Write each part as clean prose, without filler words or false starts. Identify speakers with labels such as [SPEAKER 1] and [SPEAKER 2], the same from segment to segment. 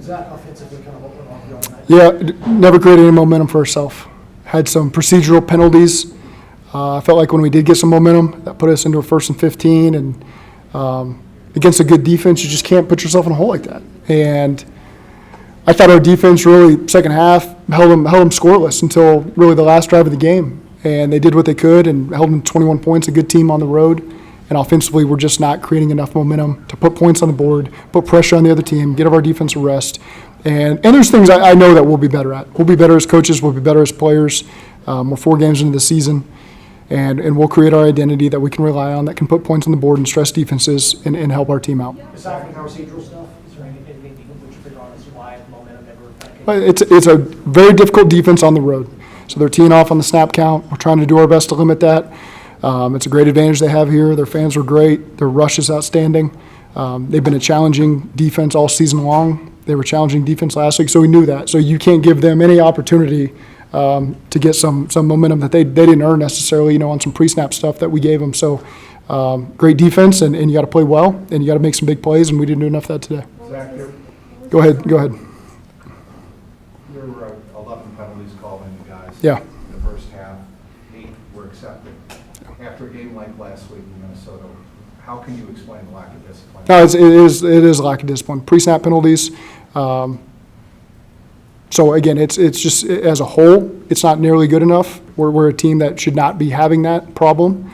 [SPEAKER 1] Is that offensively kind of what went wrong the night?
[SPEAKER 2] Yeah, never created any momentum for herself. Had some procedural penalties. I felt like when we did get some momentum, that put us into a 1st and 15. And against a good defense, you just can't put yourself in a hole like that. And I thought our defense really, second half, held them scoreless until really the last drive of the game. And they did what they could and held them to 21 points, a good team on the road. And offensively, we're just not creating enough momentum to put points on the board, put pressure on the other team, get our defense a rest. And there's things I know that we'll be better at. We'll be better as coaches. We'll be better as players. We're 4 games into the season. And we'll create our identity that we can rely on, that can put points on the board and stress defenses and help our team out.
[SPEAKER 1] Aside from the procedural stuff, is there anything you can put your finger on as to why momentum never
[SPEAKER 2] It's a very difficult defense on the road. So they're teeing off on the snap count. We're trying to do our best to limit that. It's a great advantage they have here. Their fans are great. Their rush is outstanding. They've been a challenging defense all season long. They were challenging defense last week, so we knew that. So you can't give them any opportunity to get some momentum that they didn't earn necessarily, on some pre-snap stuff that we gave them. So great defense, and you got to play well, and you got to make some big plays, and we didn't do enough of that today.
[SPEAKER 3] Zac,
[SPEAKER 2] Go ahead.
[SPEAKER 3] there were 11 penalties called on you guys.
[SPEAKER 2] Yeah.
[SPEAKER 3] In the first half, 8 were accepted. After a game like last week in Minnesota, how can you explain the lack of discipline?
[SPEAKER 2] No, it is a lack of discipline. Pre-snap penalties. So again, it's just as a whole, it's not nearly good enough. We're a team that should not be having that problem.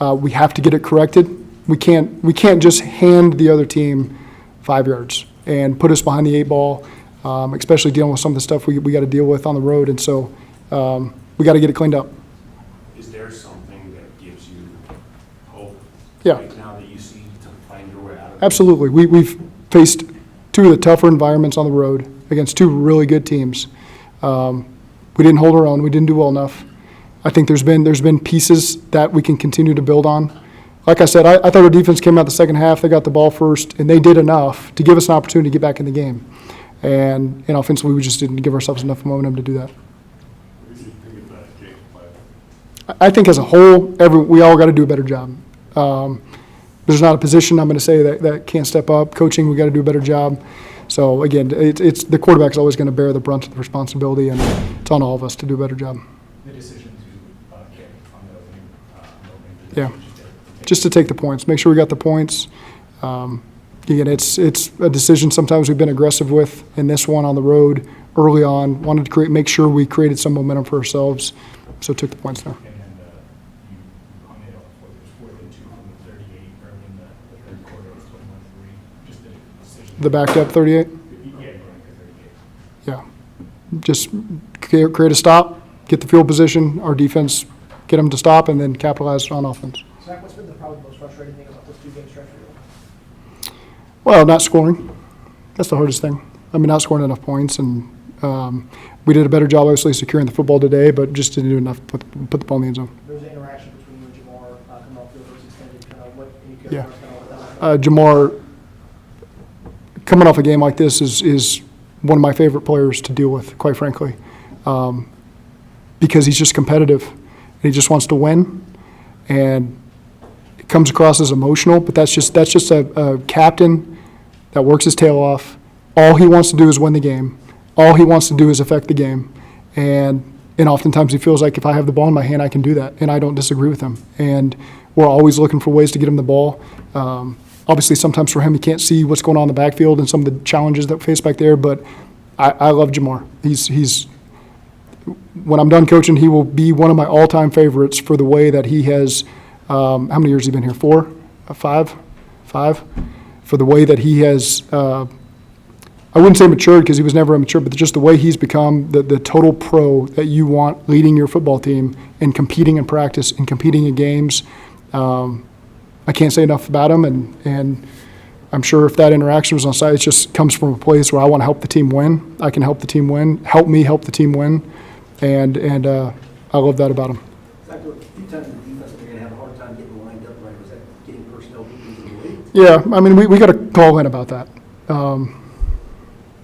[SPEAKER 2] We have to get it corrected. We can't just hand the other team 5 yards and put us behind the 8 ball, especially dealing with some of the stuff we got to deal with on the road. And so we got to get it cleaned up.
[SPEAKER 4] Is there something that gives you hope right now that you see to find your way out of it?
[SPEAKER 2] Absolutely. We've faced 2 of the tougher environments on the road against 2 really good teams. We didn't hold our own. We didn't do well enough. I think there's been pieces that we can continue to build on. Like I said, I thought our defense came out the second half. They got the ball first, and they did enough to give us an opportunity to get back in the game. And offensively, we just didn't give ourselves enough momentum to do that.
[SPEAKER 4] What do you think about Jake's play?
[SPEAKER 2] I think as a whole, we all got to do a better job. There's not a position I'm going to say that can't step up. Coaching, we got to do a better job. So again, it's the quarterback's always going to bear the brunt of the responsibility, and it's on all of us to do a better job.
[SPEAKER 4] The decision to kick on the opening
[SPEAKER 2] Yeah, just to take the points, make sure we got the points. Again, it's a decision sometimes we've been aggressive with. In this one on the road early on, wanted to make sure we created some momentum for ourselves, so took the points there.
[SPEAKER 4] And you hung it up for 4th and 2 from the 38 early in the third quarter. It was 21-3. Just a decision.
[SPEAKER 2] The backed up 38.
[SPEAKER 4] Yeah, going to 38.
[SPEAKER 2] Yeah, just create a stop, get the field position, our defense, get them to stop, and then capitalize on offense.
[SPEAKER 1] Zach, what's been probably the most frustrating thing about this 2-game stretch for you?
[SPEAKER 2] Well, not scoring. That's the hardest thing. Not scoring enough points, and we did a better job, obviously, securing the football today, but just didn't do enough to put the ball in the end zone.
[SPEAKER 1] There was an interaction between you and Jamar coming off the first extended. What any
[SPEAKER 2] Yeah.
[SPEAKER 1] characteristics what that was?
[SPEAKER 2] Jamar, coming off a game like this, is one of my favorite players to deal with, quite frankly, because he's just competitive and he just wants to win, and it comes across as emotional. But that's just a captain that works his tail off. All he wants to do is win the game. All he wants to do is affect the game, and oftentimes he feels like if I have the ball in my hand, I can do that, and I don't disagree with him. And we're always looking for ways to get him the ball. Obviously, sometimes for him, he can't see what's going on in the backfield and some of the challenges that we face back there. But I love Jamar. He's when I'm done coaching, he will be one of my all-time favorites for the way that he has. How many years has he been here? 4, 5. For the way that he has. I wouldn't say matured because he was never immature, but just the way he's become the total pro that you want leading your football team and competing in practice and competing in games. I can't say enough about him, and I'm sure if that interaction was on site, it just comes from a place where I want to help the team win. I can help the team win, help me help the team win, and I love that about him.
[SPEAKER 5] A few times in the defense, they're going to have a hard time getting lined up right. Was that getting personnel people into the league?
[SPEAKER 2] Yeah, we got to call in about that.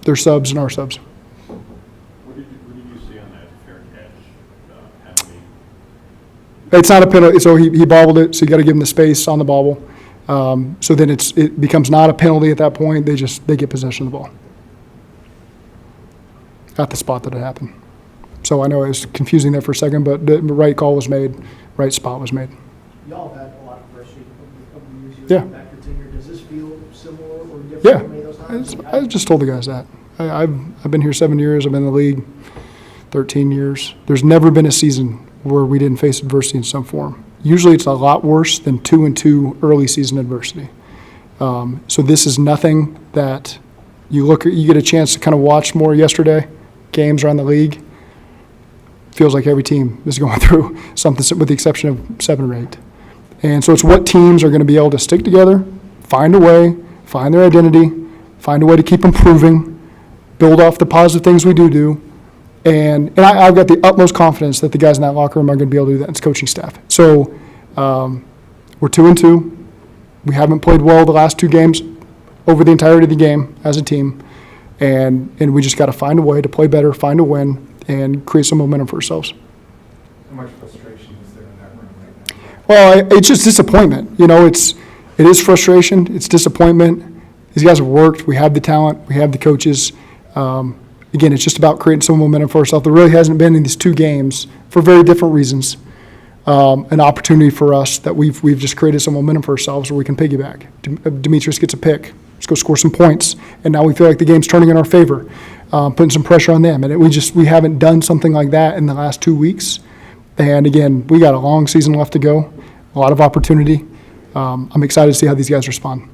[SPEAKER 2] Their subs and our subs.
[SPEAKER 4] What did you see on that fair catch penalty?
[SPEAKER 2] It's not a penalty, so he bobbled it, so you got to give him the space on the bobble. So then it becomes not a penalty at that point. They get possession of the ball. at the spot that it happened. So I know it was confusing there for a second, but the right call was made, right spot was made.
[SPEAKER 6] Y'all have had a lot of adversity over the years.
[SPEAKER 2] Yeah.
[SPEAKER 6] Back to tenure. Does this feel similar or different
[SPEAKER 2] Yeah,
[SPEAKER 6] from any of those times?
[SPEAKER 2] I just told the guys that. I've been here 7 years, I've been in the league 13 years. There's never been a season where we didn't face adversity in some form. Usually it's a lot worse than 2-2 early season adversity. So this is nothing that you get a chance to kind of watch more yesterday, games around the league. Feels like every team is going through something with the exception of 7 or 8. And so it's what teams are going to be able to stick together, find a way, find their identity, find a way to keep improving, build off the positive things we do. And I've got the utmost confidence that the guys in that locker room are going to be able to do that. It's coaching staff. So we're 2-2. We haven't played well the last 2 games over the entirety of the game as a team. And we just got to find a way to play better, find a win, and create some momentum for ourselves.
[SPEAKER 3] How much frustration is there in that room right now?
[SPEAKER 2] Well, it's just disappointment. You know, it is frustration. It's disappointment. These guys have worked. We have the talent. We have the coaches. Again, it's just about creating some momentum for ourselves. There really hasn't been in these 2 games for very different reasons. An opportunity for us that we've just created some momentum for ourselves where we can piggyback. Demetrius gets a pick. Let's go score some points. And now we feel like the game's turning in our favor, putting some pressure on them. And we haven't done something like that in the last 2 weeks. And again, we got a long season left to go, a lot of opportunity. I'm excited to see how these guys respond.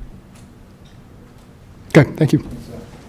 [SPEAKER 2] Okay, thank you.